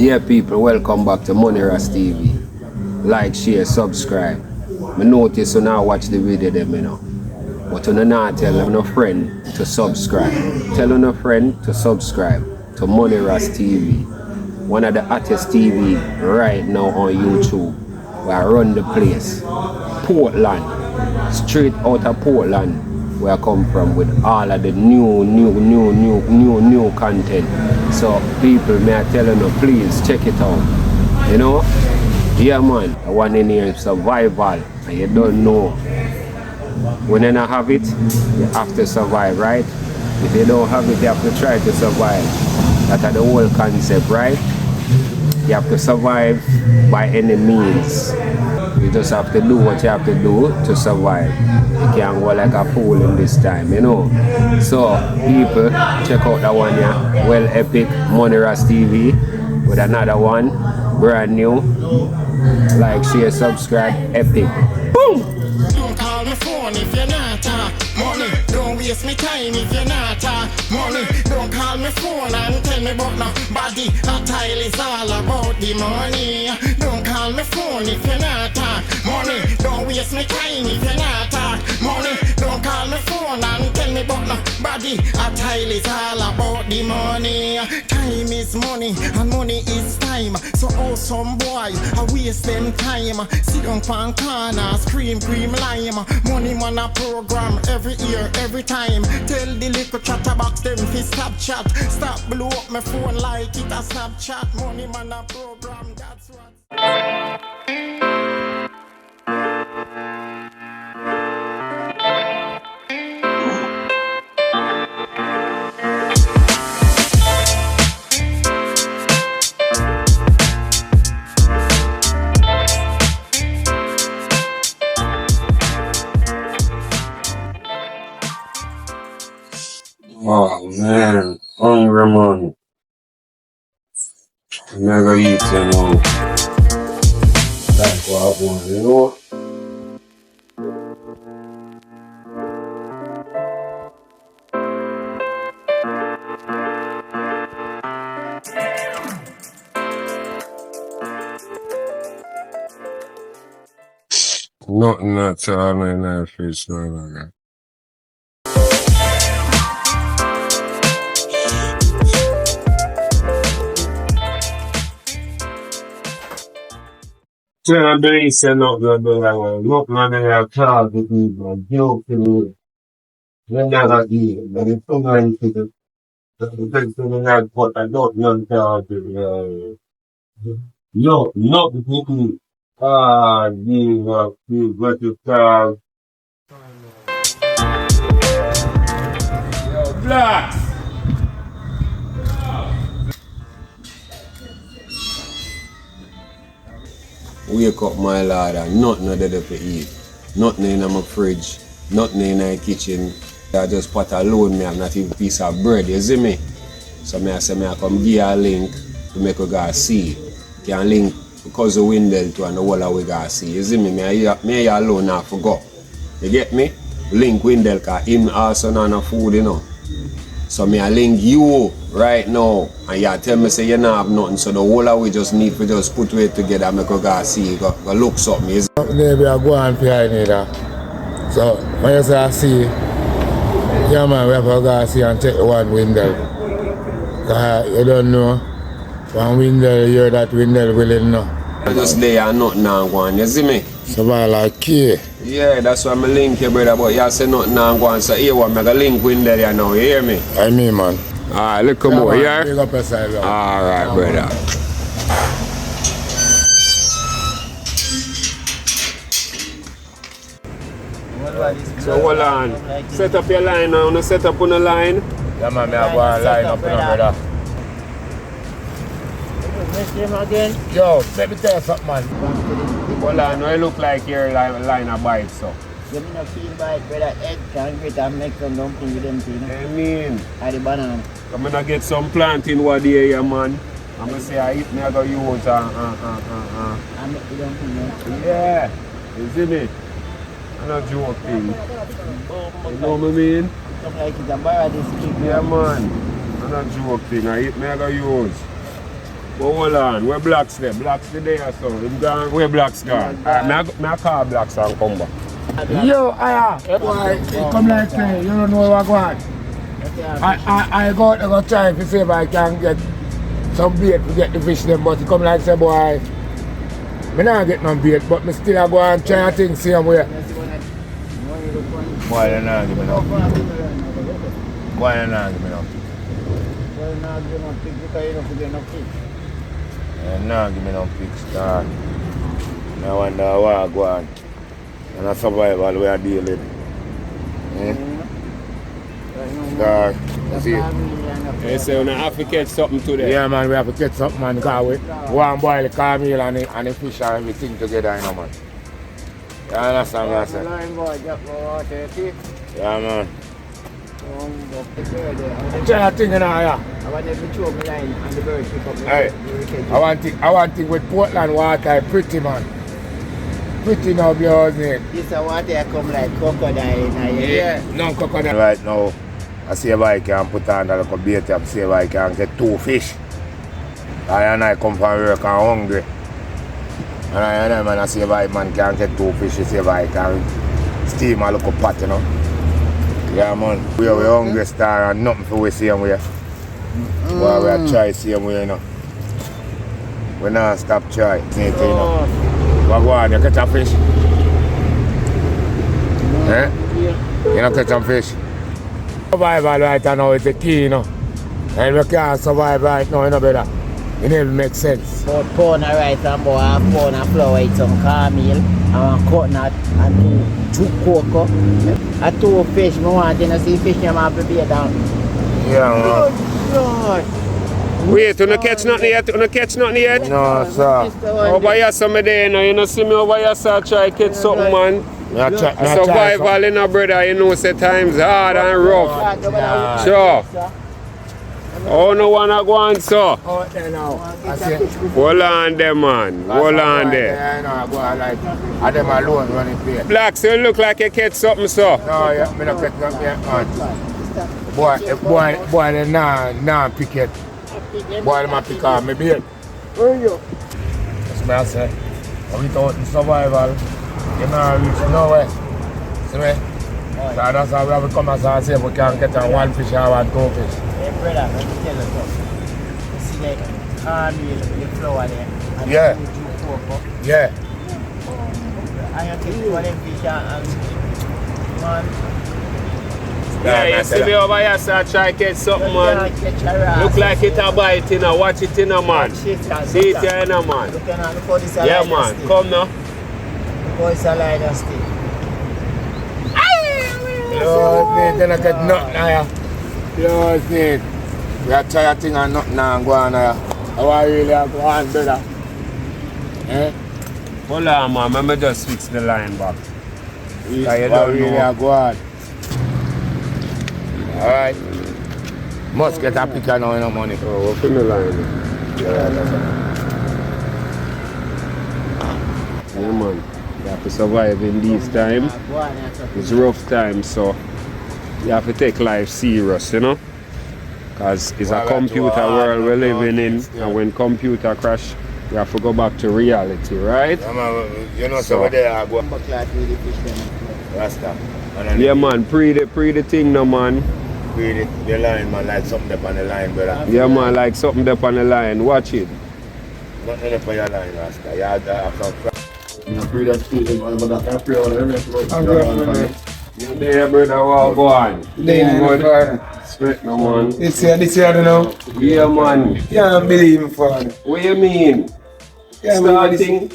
Yeah, people, welcome back to MoneyRasTV. Like, share, subscribe. I notice you now watch the video them, you know. But you not tell no friend to subscribe. Tell no friend to subscribe to MoneyRasTV. One of the hottest TV right now on YouTube. Where I run the place. Portland. Straight out of Portland. Where I come from with all of the new content. So people, may I tell you, please check it out. You know? Yeah man, the one in here is survival and you don't know. When you don't have it, you have to survive, right? If you don't have it, you have to try to survive. That's the whole concept, right? You have to survive by any means. You just have to do what you have to do to survive. You can't go like a fool in this time, you know. So, people, check out that one, yeah. Well epic, MoneyRasTV, with another one, brand new. Like, share, subscribe, epic. Boom! Don't call my phone if you're not money. Don't waste me time if you're not money. Don't call my phone and tell me about no body. A tile is all about the money. Don't call my phone if you're not money. Don't waste me time if you're not money. Don't call my phone and tell me about no body. A tile is all about the money. Time is money and money is time. So oh some boy I waste them time. Sit down pan corner, scream cream lime. Money man a program every year, every time. Tell the little chatterbox them fi stop chat. Stop blow up my phone like it a Snapchat. Money man a program, that's what. Oh man, hungry man. Never eat, you know. That's what I want, you know. Nothing at all in that face, no, no. I believe c'est notre target guilty. When I eat, but it's so many people. The thing I put I don't know no, not the people. You what you call. Yo, Black! Wake up my lord and nothing there to eat. Nothing in my fridge, nothing in my kitchen. I just put alone me have not even a piece of bread, you see me? So I say I come give you a link to make you guys see. You can link because of Windell to and the whole of we guys see. You see me? Me alone now forgot. You get me? Link Windell because him also not no food, you know. So I link you right now and you tell me say you don't have nothing. So the whole of we just need to just put it together and make you guys see. Go look something. Maybe I go and pay neither. So when you say I see, yeah man, we have to go see and take one Windell. You don't know. When Windell hear that Windell willing know. I just lay and nothing now going, you see me? So I like key. Yeah, that's why I link you, brother, but you say nothing now going, so here one, make a link Windell you now, you hear me? I mean man. Alright, look more, yeah? Big up yourself, yeah? Alright, brother. So hold on, set up your line now, no set up on the line. Yeah man, I go and line up, brother. Again. Yo, let me tell you something man. Hold on, no, it look like your line of bites, so. You mean a feel bite, brother, egg can get and make some dumpling with them things. I mean, And the banana. I'm gonna get some planting what day here, man. I'm gonna say I eat me, I go use And make the dumpling. Yeah, you see me? I'm not joking. You know what I mean? Look like it's a bar this kick. Yeah, man. I'm not joking. I eat me, I go use. But hold on, where Blacks there? Blacks there, so him gone, where Blacks gone? I call Blacks and come back. Yo, boy, come like say, you don't know what I want. I go try to see if I can get some bait to get the fish them, but he come like say, boy, I not get no bait, but I still go and try a thing same way. Boy, you not give me no. Boy, you not give me no. You not give me no pigs, God. I wonder what I go on. And a survival we are dealing. God, see. They say we have to catch something today. Yeah, man, we have to catch something, man, because we want to boil the cornmeal and the fish and everything together, you know, man. You understand what I say? Yeah, man. Try a thing, you know, yeah. I want them to throw my line and the bird pick up my Hey, I want thing with Portland water, pretty, man. Pretty now, blows it. This water come like crocodile. Yeah, no crocodile. Right now, I see if I can put on a little bait up, see if I can get 2 fish. I come from work and hungry. And I see if I man can get 2 fish, see if I can steam a little pot, you know. Yeah, man. We are hungry star and nothing for we same way. Well, we are try same way, you know. We not stop try. You know. What go on, you catch a fish? Eh? You don't catch some fish? Survival right now is the key, you know. And we can't survive right now, you know, brother. It never makes sense. About pound of rice and about half pound of flour with some cornmeal and 1 coconut and 2 cocoa. And 2 fish, I want to see fish you have to prepare down. Yeah, man. Lord. Wait, you don't catch nothing yet? You don't catch nothing yet? No, sir. Over here, some day, you know, see me over here, sir, try to catch something, man. Survival, you know, brother, you know, say times hard and rough. Sure. Oh, no one to go on, sir. Oh, there now. Hold on there, man. Hold on there. Yeah, no, go on like, I them alone running play. Blacks, you look like you catch something, sir. No, yeah, me not catch nothing yet, man. Boy, they nah pick it. Boy, they pick up me bait. Where are you? That's what I say. Without the survival, you know, reach nowhere. See me? So that's how we have to come as I say, we can get 1 fish or 2 fish. Hey, brother, let me tell you something. You see like cornmeal with the flour there? And Yeah. 2 cocoa. Yeah. And you take 2 of them fish and man. Yeah, you see me over here, sir, try to catch something, man. Look like it a bite, you know. Watch it, you know, man. See it here, you know, man. Look how this a Yeah, line man. stick. Come now. Look how it's a line of stick. Lord, they don't get nothing here. Lord, we are trying to think of nothing and go on here. How are you really go on, brother? Eh? Hold on, man. Let me just fix the line back. You don't really know. go on. Alright. Must get a picture now, you know, money. Oh, what's in the line? Yeah, man. You have to survive in these times. It's rough times, so you have to take life serious, you know? Because it's a computer world we're living in, and when computer crash, we have to go back to reality, right? Yeah, man, you know, so there I go. Rasta. Yeah, man, pre the thing now, man. Pre the line, man, like something up on the line, brother. Yeah, man, like something up on the line. Watch it. Nothing up on your line, Rasta. You have to have some You there, brother, what go on? Good. Straight no, man. This year, you know. Yeah, man. Can't believe it, father. What you mean? Starting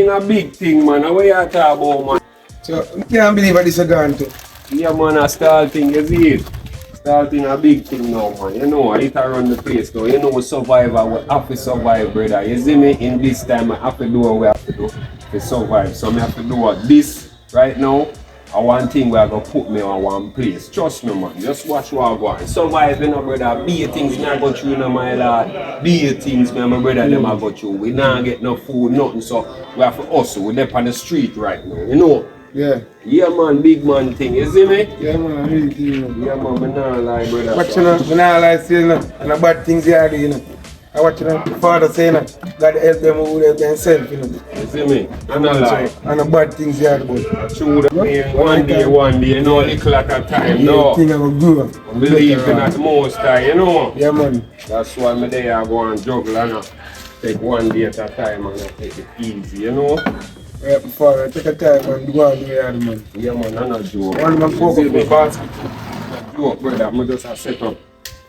a big thing, man. What you talk about, man? So, I can't believe what this is going to. Yeah, man, a starting, you see it? Starting a big thing now, man. You know, I hit around the place now. You know, survivor, we have to survive, brother. You see me? In this time, I have to do what we have to do to survive. So, I have to do what this right now. I want thing where I go put me on one place. Trust me, man. Just watch what I go on. Survive, you know, brother. Be things me I go through, you know, my lad. Be things me and my brother them I go through. We not get no food, nothing. So we have to hustle. We're there on the street right now, you know. Yeah. Yeah, man, big man thing. You see me? Yeah, man, really thing. Yeah, man, I not lie, brother. But you know, I not lie, still, you know, and the bad things you do, you know. I watch the father saying that God help them who help themselves, you know. You see me? I'm not lying. And the bad things here about. True, one day, you know, little at a time, no. Thing I go grow up. Believe in that most time, you know. Yeah, man. That's why I'm there, I go and juggle and take one day at a time and I take it easy, you know. Right before I take a time and do all the way, man. Yeah, man, I'm not joke. One man focus on the basket. Joke, brother, I'm just a set up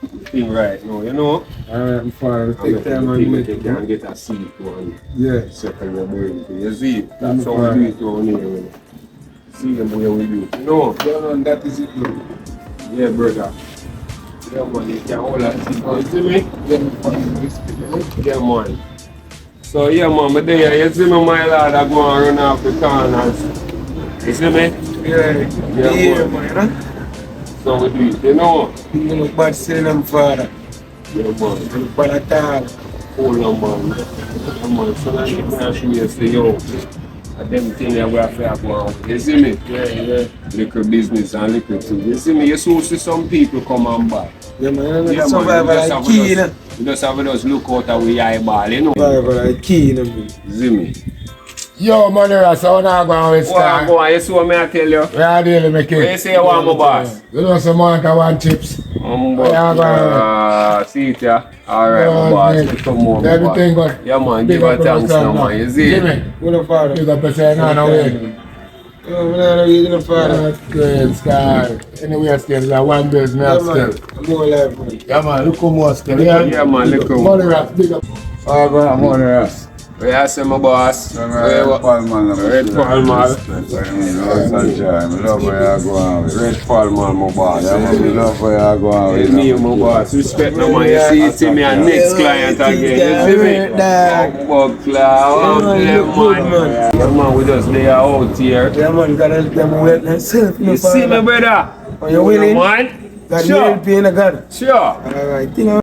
the thing right now, you know. Alright, before I I'm take time and do you it. can get a seat one. Yeah. Second your brain. You see, that's how we do it around here. Man. See the way we do it. You know? Yeah, man, that is it, bro. Yeah, brother. Yeah, man, you can hold that seat. You see me? Yeah, man. So, yeah, man, but there, you see me, my lad, I go and run off the corners. You see me? Yeah, man. So we do it, you know? You know, bad saying I'm father. Yeah, man. But at all. Hold on, man. Yeah, man. So now you can show you, say, yo, them things that we have to go on. You see me? Yeah. Little business and little thing. You see me? You see some people come and buy. Yeah, man. Yeah, Survival like key, you know. You just have to just look out of your eyeball, you know? Survival like key, you know. You see me? Yo, MoneyRas, how now going with What go on? You see what me I tell you? We are dealing with it. What you say you want, my boss? You know some more than one chips. See it, yeah? Alright, my boss. Let's come more, my boss. Everything good. Yeah, man. Give her thanks now, man. You see it? What a father. You got to say, no, no way. Oh, man, I'm using a father. That's great, Sky. Anyway, still, like one business Yeah, still. man. I'm more alive, man. Yeah, man, look how much still. Yeah, man. Look how. MoneyRas, big up. Alright, MoneyRas. Where you say, my boss? Red Palman. Red Palman. I love where you go on with. Red Palman, my boss. Yeah, man, we love where you go on with. Me, my boss. Respect no man. You see me a next client again. You see me? Bug cloud. Yeah, man. We just lay out here. Yeah, man, gotta help them help themselves. You see me, brother? Are you willing? Man? God Sure. help you in a God. Sure. Alright, you know.